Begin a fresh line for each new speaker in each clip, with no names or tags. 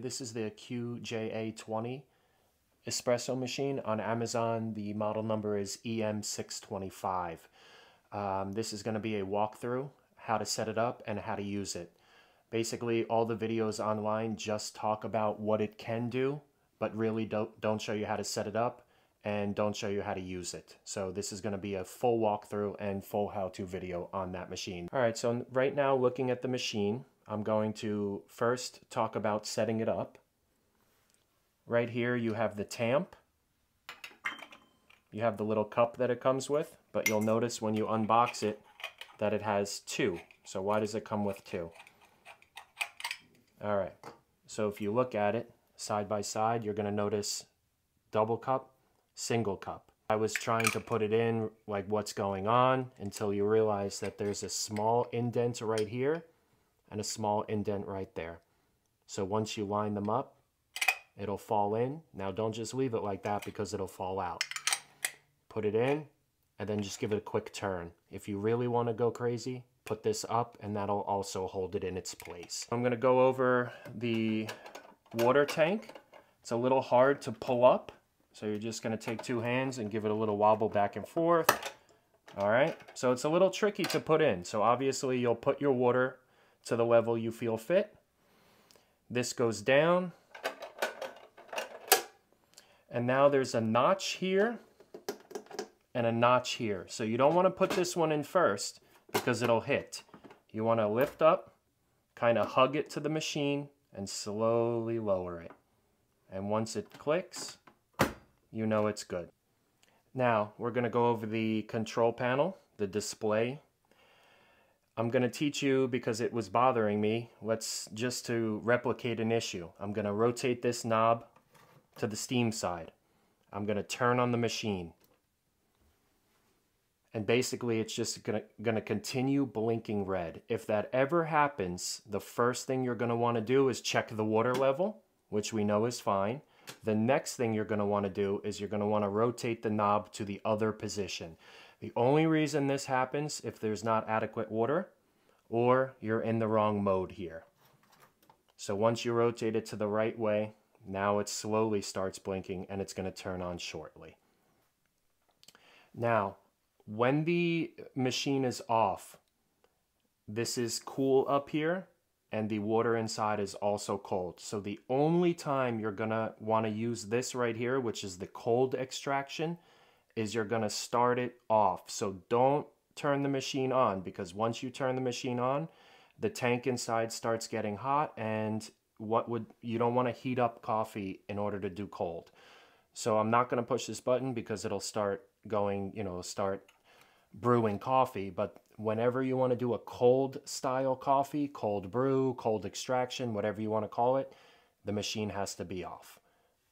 This is the QJA-20 Espresso machine. On Amazon, the model number is EM625. This is going to be a walkthrough, how to set it up and how to use it. Basically, all the videos online just talk about what it can do, but really don't show you how to set it up and don't show you how to use it. So this is going to be a full walkthrough and full how-to video on that machine. All right, so right now looking at the machine, I'm going to first talk about setting it up. Right here you have the tamp. You have the little cup that it comes with, but you'll notice when you unbox it that it has two. So why does it come with two? All right, so if you look at it side by side, you're going to notice double cup, single cup. I was trying to put it in like what's going on until you realize that there's a small indent right here and a small indent right there. So once you line them up, it'll fall in. Now don't just leave it like that because it'll fall out. Put it in and then just give it a quick turn. If you really want to go crazy, put this up and that'll also hold it in its place. I'm going to go over the water tank. It's a little hard to pull up, so you're just going to take two hands and give it a little wobble back and forth. All right, so it's a little tricky to put in. So obviously you'll put your water to the level you feel fit. This goes down. And now there's a notch here and a notch here. So you don't want to put this one in first because it'll hit. You want to lift up, kind of hug it to the machine and slowly lower it. And once it clicks, you know it's good. Now we're going to go over the control panel, the display. I'm going to teach you because it was bothering me. Let's just to replicate an issue. I'm going to rotate this knob to the steam side. I'm going to turn on the machine. And basically it's just going to continue blinking red. If that ever happens, the first thing you're going to want to do is check the water level, which we know is fine. The next thing you're going to want to do is you're going to want to rotate the knob to the other position. The only reason this happens if there's not adequate water or you're in the wrong mode here. So once you rotate it to the right way, now it slowly starts blinking and it's going to turn on shortly. Now, when the machine is off, this is cool up here and the water inside is also cold. So the only time you're going to want to use this right here, which is the cold extraction, is you're going to start it off. So don't turn the machine on, because once you turn the machine on, the tank inside starts getting hot and you don't want to heat up coffee in order to do cold. So I'm not going to push this button because it'll start going, start brewing coffee. But whenever you want to do a cold style coffee, cold brew, cold extraction, whatever you want to call it, the machine has to be off.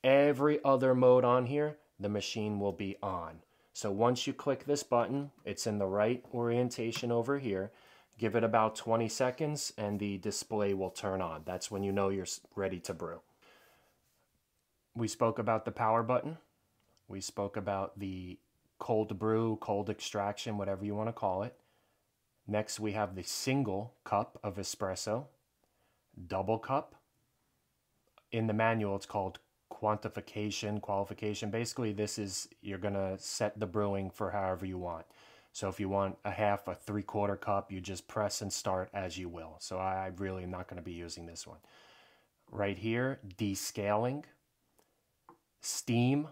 Every other mode on here, the machine will be on. So once you click this button, it's in the right orientation over here. Give it about 20 seconds and the display will turn on. That's when you know you're ready to brew. We spoke about the power button. We spoke about the cold brew, cold extraction, whatever you want to call it. Next, we have the single cup of espresso, double cup. In the manual, it's called qualification. Basically, this is, you're going to set the brewing for however you want. So if you want a half, a 3/4 cup, you just press and start as you will. So I really am not going to be using this one. Right here, descaling, steam,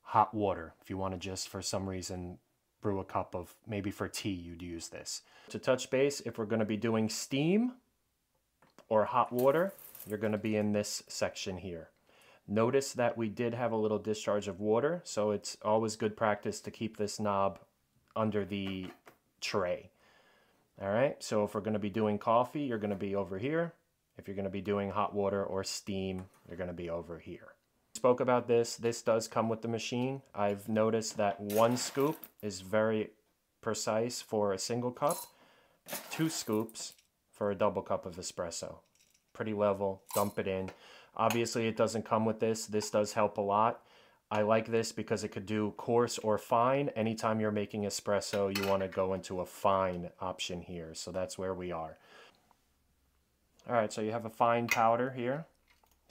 hot water. If you want to just, for some reason, brew a cup of, maybe for tea, you'd use this. To touch base, if we're going to be doing steam or hot water, you're going to be in this section here. Notice that we did have a little discharge of water, so it's always good practice to keep this knob under the tray. All right, so if we're going to be doing coffee, you're going to be over here. If you're going to be doing hot water or steam, you're going to be over here. Spoke about this. This does come with the machine. I've noticed that 1 scoop is very precise for a single cup, 2 scoops for a double cup of espresso. Pretty level, dump it in. Obviously, it doesn't come with this. This does help a lot. I like this because it could do coarse or fine. Anytime you're making espresso, you want to go into a fine option here. So that's where we are. All right, so you have a fine powder here.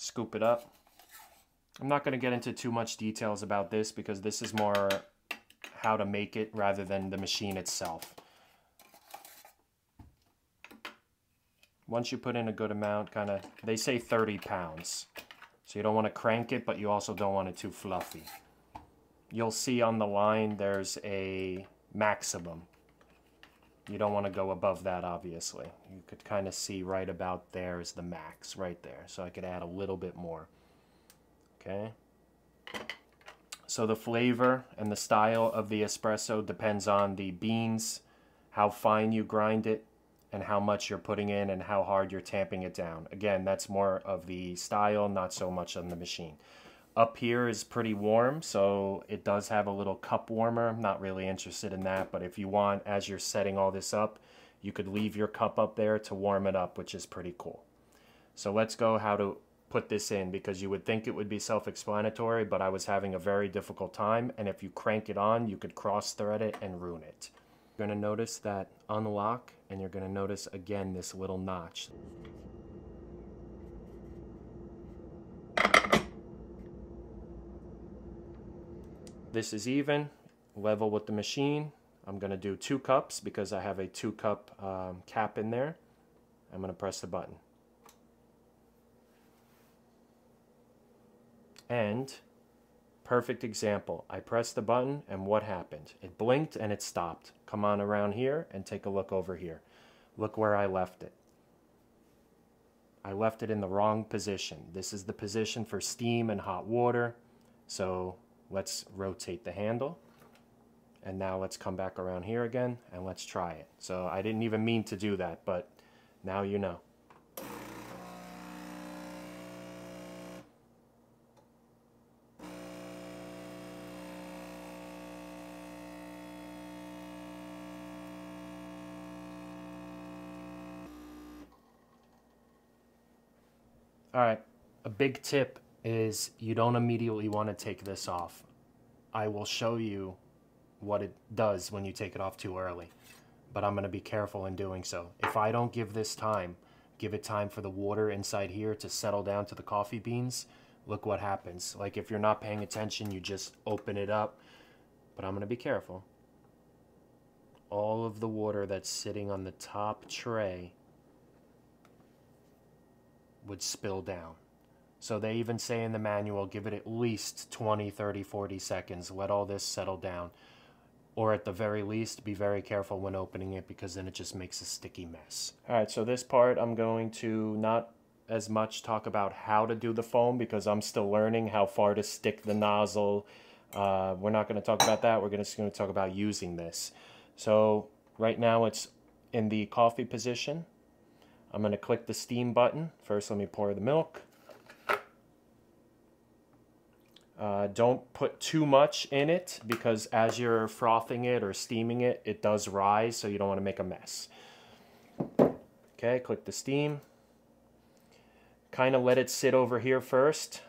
Scoop it up. I'm not going to get into too much details about this because this is more how to make it rather than the machine itself. Once you put in a good amount, kind of, they say 30 pounds. So you don't want to crank it, but you also don't want it too fluffy. You'll see on the line there's a maximum. You don't want to go above that, obviously. You could kind of see right about there is the max, right there. So I could add a little bit more. Okay. So the flavor and the style of the espresso depends on the beans, how fine you grind it, and how much you're putting in and how hard you're tamping it down. Again, that's more of the style, not so much on the machine. Up here is pretty warm, so it does have a little cup warmer. I'm not really interested in that, but if you want, as you're setting all this up, you could leave your cup up there to warm it up, which is pretty cool. So let's go how to put this in, because you would think it would be self-explanatory, but I was having a very difficult time, and if you crank it on, you could cross-thread it and ruin it. You're going to notice that unlock, and you're going to notice again this little notch. This is even, level with the machine. I'm going to do 2 cups because I have a 2-cup cap in there. I'm going to press the button. And, perfect example, I pressed the button and what happened? It blinked and it stopped. Come on around here and take a look over here. Look where I left it. I left it in the wrong position. This is the position for steam and hot water. So let's rotate the handle. And now let's come back around here again and let's try it. So I didn't even mean to do that, but now you know. All right, a big tip is you don't immediately want to take this off. I will show you what it does when you take it off too early, but I'm going to be careful in doing so. If I don't give this time, give it time for the water inside here to settle down to the coffee beans, look what happens. Like if you're not paying attention, you just open it up, but I'm going to be careful. All of the water that's sitting on the top tray would spill down. So they even say in the manual, give it at least 20, 30, 40 seconds. Let all this settle down. Or at the very least, be very careful when opening it because then it just makes a sticky mess. All right, so this part I'm going to not as much talk about how to do the foam because I'm still learning how far to stick the nozzle. We're not going to talk about that. We're just going to talk about using this. So right now it's in the coffee position. I'm going to click the steam button. First, let me pour the milk. Don't put too much in it because as you're frothing it or steaming it, it does rise, so you don't want to make a mess. Okay, click the steam. Kind of let it sit over here first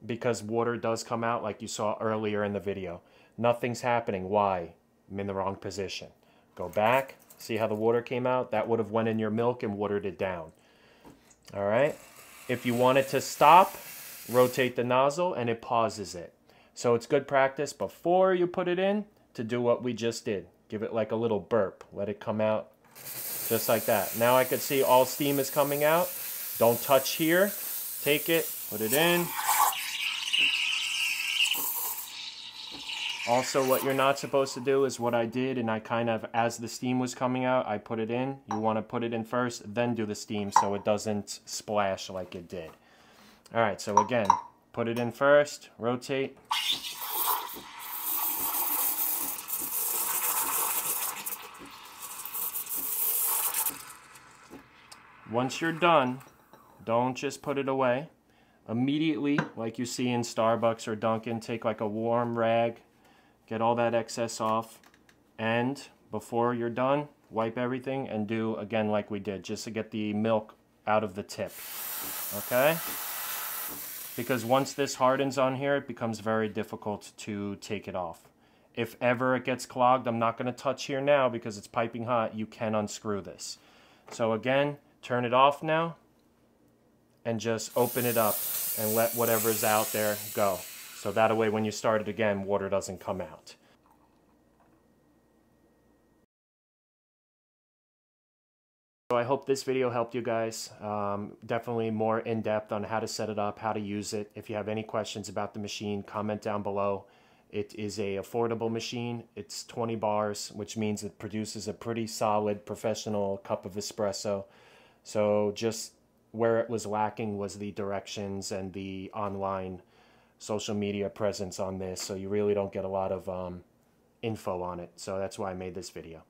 because water does come out like you saw earlier in the video. Nothing's happening. Why? I'm in the wrong position. Go back. See how the water came out? That would have went in your milk and watered it down. All right. If you want it to stop, rotate the nozzle and it pauses it. So it's good practice before you put it in to do what we just did. Give it like a little burp. Let it come out just like that. Now I can see all steam is coming out. Don't touch here. Take it, put it in. Also, what you're not supposed to do is what I did, and I kind of, as the steam was coming out, I put it in. You want to put it in first, then do the steam so it doesn't splash like it did. All right, so again, put it in first, rotate. Once you're done, don't just put it away. Immediately, like you see in Starbucks or Dunkin', take like a warm rag, get all that excess off, and before you're done, wipe everything and do again like we did, just to get the milk out of the tip, okay? Because once this hardens on here, it becomes very difficult to take it off. If ever it gets clogged, I'm not going to touch here now because it's piping hot, you can unscrew this. So again, turn it off now, and just open it up and let whatever's out there go. So that way when you start it again, water doesn't come out. So I hope this video helped you guys. Definitely more in-depth on how to set it up, how to use it. If you have any questions about the machine, comment down below. It is a affordable machine. It's 20 bars, which means it produces a pretty solid professional cup of espresso. So just where it was lacking was the directions and the online social media presence on this. So you really don't get a lot of info on it. So that's why I made this video.